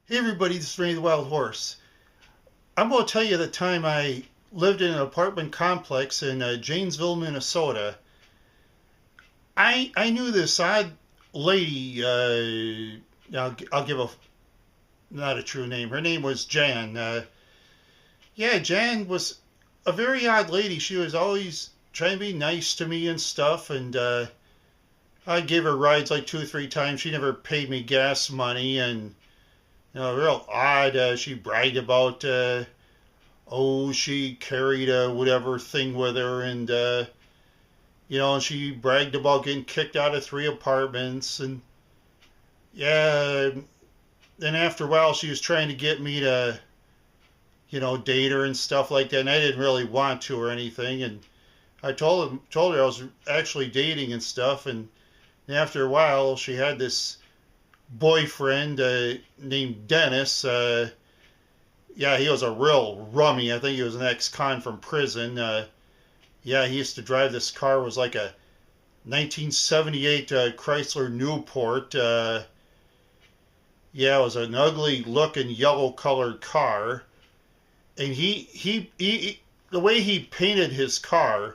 Hey everybody, this is Randy the Wild Horse. I'm going to tell you the time I lived in an apartment complex in Janesville, Minnesota. I knew this odd lady. I'll give a not a true name. Her name was Jan. Yeah, Jan was a very odd lady. She was always trying to be nice to me and stuff, and I gave her rides like two or three times. She never paid me gas money, and real odd. She bragged about, she carried a whatever thing with her, and she bragged about getting kicked out of three apartments, and yeah. Then after a while, she was trying to get me to, date her and stuff like that, and I didn't really want to or anything, and I told her I was actually dating and stuff, and after a while, she had this boyfriend named Dennis. Yeah, he was a real rummy. I think he was an ex-con from prison. Yeah, he used to drive this car. It was like a 1978 Chrysler Newport. Yeah, it was an ugly-looking yellow-colored car. And he the way he painted his car,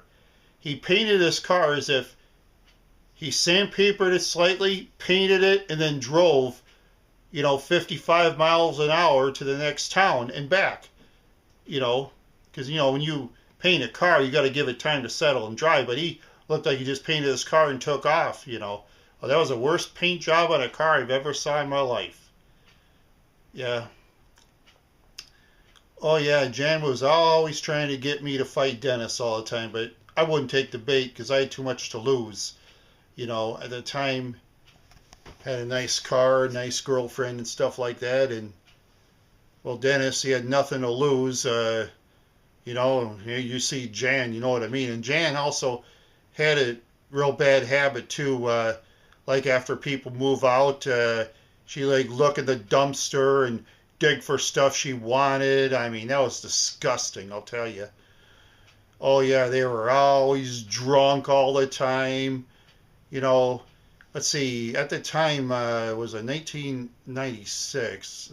he painted his car as if he sandpapered it slightly, painted it, and then drove 55 miles an hour to the next town and back, because, when you paint a car, you got to give it time to settle and dry. But he looked like he just painted his car and took off. Well, that was the worst paint job on a car I've ever saw in my life. Yeah. Oh, yeah, Jan was always trying to get me to fight Dennis all the time, but I wouldn't take the bait because I had too much to lose. At the time, had a nice car, nice girlfriend, and stuff like that. And well, Dennis, he had nothing to lose. You see Jan, you know what I mean. And Jan also had a real bad habit too. Like after people move out, she like look at the dumpster and dig for stuff she wanted. I mean, that was disgusting, I'll tell you. Oh yeah, they were always drunk all the time. You know, let's see, at the time it was a 1996.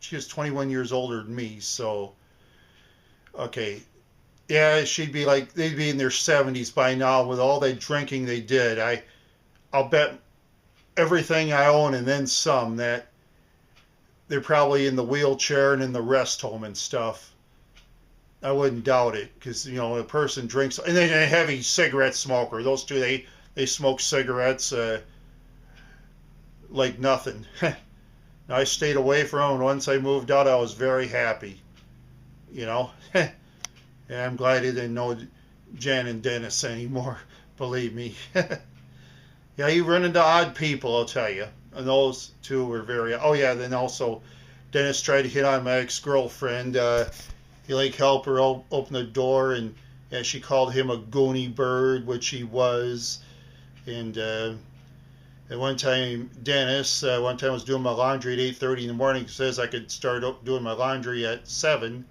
She was 21 years older than me, so okay. Yeah, they'd be in their 70s by now with all that drinking they did. I'll bet everything I own and then some that they're probably in the wheelchair and in the rest home and stuff. I wouldn't doubt it because a person drinks and then a heavy cigarette smoker. Those two they smoke cigarettes like nothing. I stayed away from them. Once I moved out, I was very happy. You know, and I'm glad I didn't know Jan and Dennis anymore. Believe me. Yeah, you run into odd people, I'll tell you. And those two were very. Oh yeah, then also Dennis tried to hit on my ex-girlfriend. He like helped her open the door, and yeah, she called him a goony bird, which he was. And at one time, Dennis, one time I was doing my laundry at 8:30 in the morning. He says I could start doing my laundry at 7.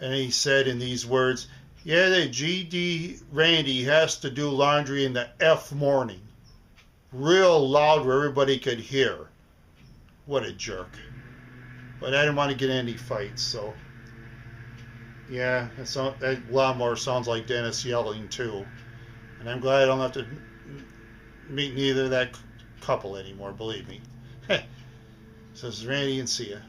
And he said in these words, yeah, the GD Randy has to do laundry in the F morning. Real loud where everybody could hear. What a jerk. But I didn't want to get in any fights, so. Yeah, that lawnmower sounds like Dennis yelling too. And I'm glad I don't have to meet neither of that couple anymore, believe me. So this is Randy, and see ya.